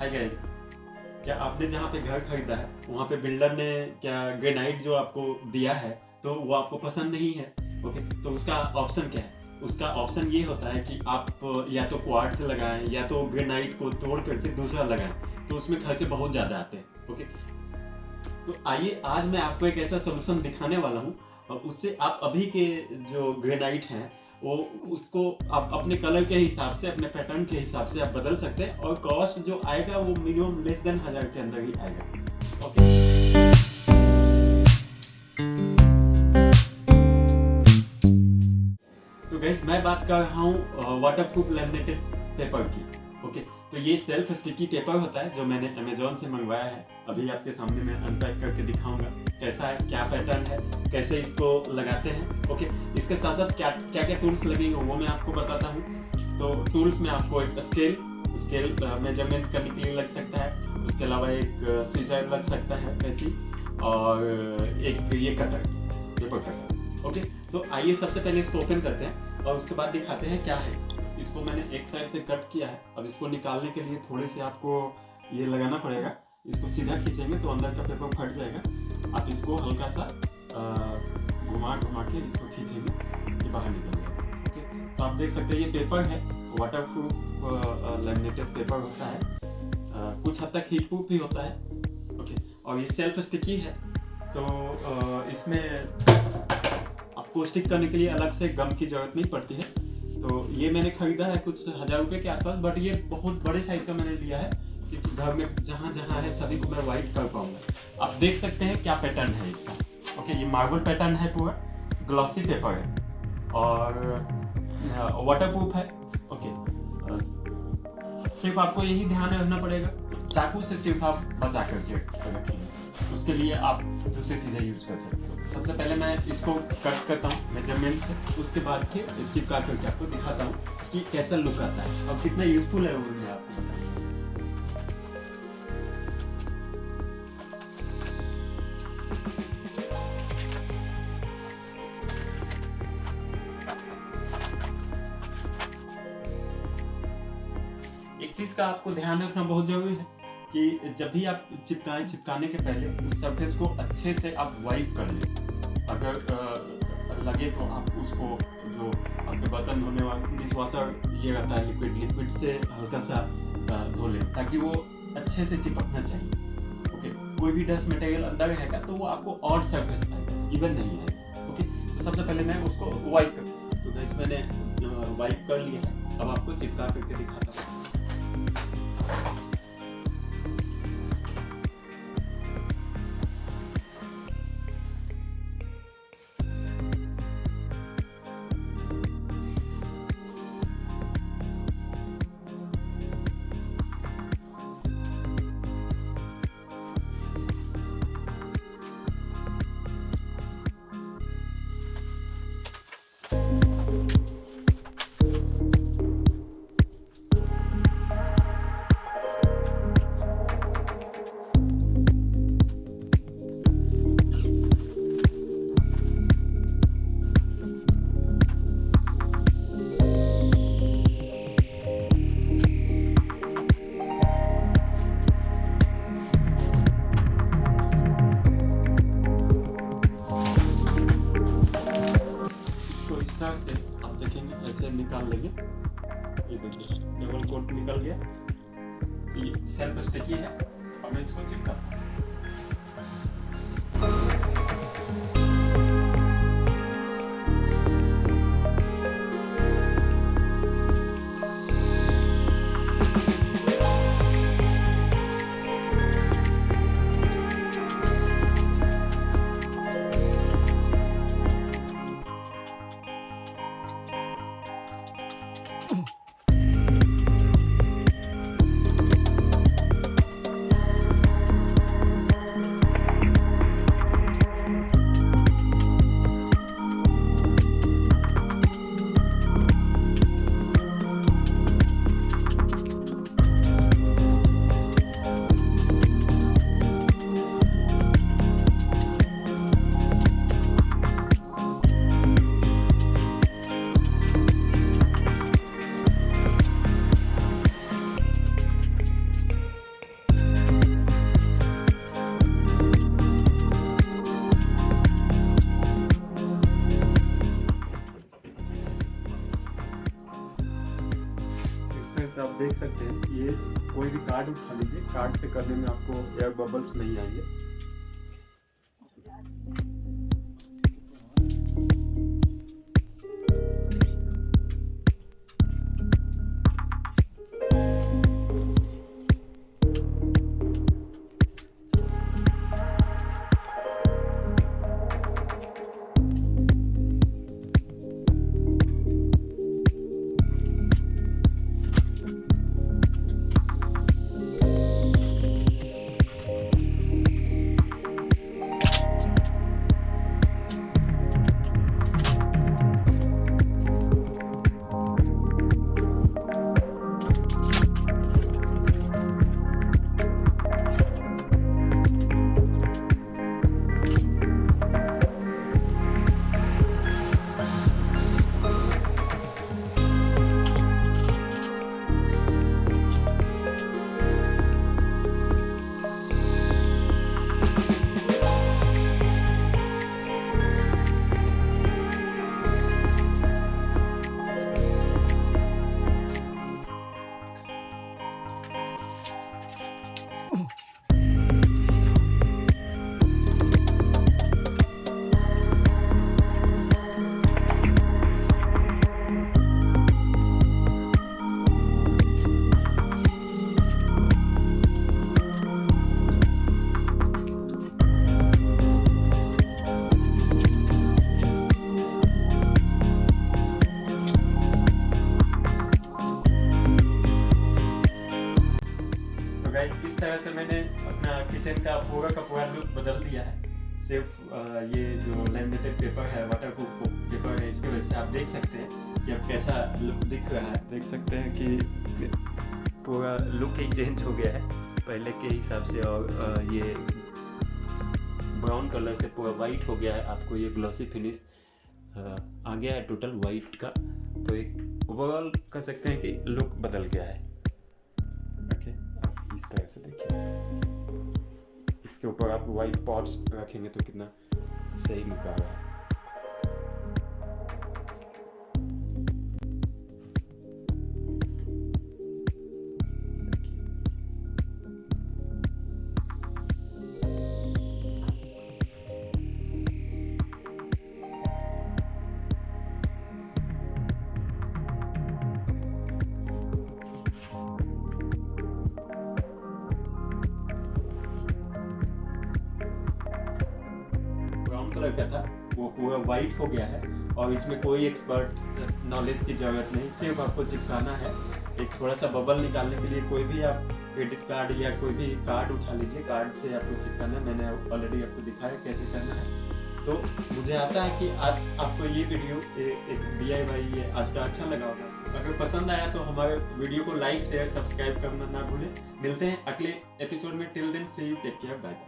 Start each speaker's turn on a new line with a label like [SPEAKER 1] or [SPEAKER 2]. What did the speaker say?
[SPEAKER 1] Hi guys, क्या आपने जहाँ पे घर खरीदा है वहाँ पे बिल्डर ने क्या ग्रेनाइट जो आपको दिया है तो वो आपको पसंद नहीं है? ओके, तो उसका ऑप्शन क्या है? उसका ऑप्शन ये होता है कि आप या तो क्वार्ट्ज लगाएं या तो ग्रेनाइट को तोड़ करके दूसरा लगाएं, तो उसमें खर्चे बहुत ज़्यादा आते हैं। ओके, तो आइए आज मैं आपको एक ऐसा सोल्यूशन दिखाने वाला हूँ और उससे आप अभी के जो ग्रेनाइट हैं वो उसको आप अपने कलर के हिसाब से, अपने पैटर्न के हिसाब से आप बदल सकते हैं और कॉस्ट जो आएगा वो मिनिमम लेस देन 1000 के अंदर ही आएगा। ओके, तो गाइस मैं बात कर रहा हूँ वाटरप्रूफ लैमिनेटेड पेपर की। ओके, तो ये सेल्फ स्टिकी पेपर होता है जो मैंने अमेजोन से मंगवाया है। अभी आपके सामने मैं अनपैक करके दिखाऊंगा कैसा है, क्या पैटर्न है, कैसे इसको लगाते हैं। ओके, इसके साथ साथ क्या क्या टूल्स लगेंगे वो मैं आपको बताता हूँ। तो टूल्स में आपको एक स्केल मेजरमेंट करने के लिए लग सकता है, उसके अलावा एक सीजर लग सकता है, कैंची, और एक ये कटर, पेपर कटर। ओके, तो आइए सबसे पहले इसको ओपन करते हैं और उसके बाद दिखाते हैं क्या है। इसको मैंने एक साइड से कट किया है। अब इसको निकालने के लिए थोड़े से आपको ये लगाना पड़ेगा। इसको सीधा खींचेंगे तो अंदर का पेपर फट जाएगा। आप इसको हल्का सा घुमा घुमा के इसको खींचेंगे, ये बाहर निकल जाएगा। ओके, तो आप देख सकते हैं ये पेपर है, वाटरप्रूफ लैमिनेटेड पेपर होता है, कुछ हद तक हीट प्रूफ भी होता है। ओके, और ये सेल्फ स्टिकी है, तो इसमें आपको स्टिक करने के लिए अलग से गम की जरूरत नहीं पड़ती है। तो ये मैंने खरीदा है कुछ 1000 रुपये के आसपास, बट ये बहुत बड़े साइज का मैंने लिया है क्योंकि घर में जहाँ जहाँ है सभी को मैं वाइट कर पाऊंगा। आप देख सकते हैं क्या पैटर्न है इसका। ओके, ये मार्बल पैटर्न है, पूरा ग्लॉसी पेपर है और वाटरप्रूफ है। ओके, सिर्फ आपको यही ध्यान रखना पड़ेगा, चाकू से सिर्फ आप बचा करके रखेंगे, उसके लिए आप दूसरी चीज़ें यूज कर सकते हो। सबसे पहले मैं इसको कट करता हूँ मेजरमेंट से, उसके बाद फिर चिपका करके आपको दिखाता हूँ कि कैसा लुक आता है और कितना यूजफुल है वो मैं आपको बताऊँ। एक चीज का आपको ध्यान रखना बहुत जरूरी है कि जब भी आप चिपकाने के पहले उस सरफेस को अच्छे से आप वाइप कर लें। अगर लगे तो आप उसको जो आपके बर्तन धोने वाला डिशवॉशर ये रहता है लिक्विड से हल्का सा धो लें ताकि वो अच्छे से चिपकना चाहिए। ओके, कोई भी डस्ट मटेरियल अंदर रहेगा तो वो आपको ऑड सरफेस आएगा, इवन नहीं है। ओके, तो सबसे पहले मैं उसको वाइप कर, तो गाइस मैंने वाइप कर लिया है। अब आपको चिपका करके दिखाता हूँ। से आप देखेंगे ऐसे निकाल लेंगे, ये देखिए डबल कोट निकल गया। ये सेल्फ स्टिकी है। अब मैं इसको चिपका देख सकते हैं ये कोई भी कार्ड उठा लीजिए, कार्ड से करने में आपको एयर बबल्स नहीं आएंगे। इस तरह से मैंने अपना किचन का पूरा लुक बदल दिया है। सिर्फ ये जो लैमिनेटेड पेपर है, वाटरप्रूफ पेपर है, इसकी वजह से आप देख सकते हैं कि अब कैसा लुक दिख रहा है। देख सकते हैं कि पूरा लुक ही चेंज हो गया है पहले के हिसाब से, और ये ब्राउन कलर से पूरा वाइट हो गया है। आपको ये ग्लॉसी फिनिश आ गया है टोटल वाइट का, तो एक ओवरऑल कह सकते हैं कि लुक बदल गया है। ओके, इस तरह से देखिए, इसके ऊपर आप वाइट पॉट्स रखेंगे तो कितना सही लुक आ रहा है। कलर का था वो पूरा वाइट हो गया है, और इसमें कोई एक्सपर्ट नॉलेज की ज़रूरत नहीं, सिर्फ आपको चिपकाना है। एक थोड़ा सा बबल निकालने के लिए कोई भी आप क्रेडिट कार्ड या कोई भी कार्ड उठा लीजिए, कार्ड से आपको चिपकाना है। मैंने ऑलरेडी आपको दिखाया कैसे करना है। तो मुझे आशा है कि आज आपको ये वीडियो एक DIY ये आज का अच्छा लगा होगा। अगर पसंद आया तो हमारे वीडियो को लाइक शेयर सब्सक्राइब करना ना भूलें। मिलते हैं अगले एपिसोड में। Till then see you, take care, bye.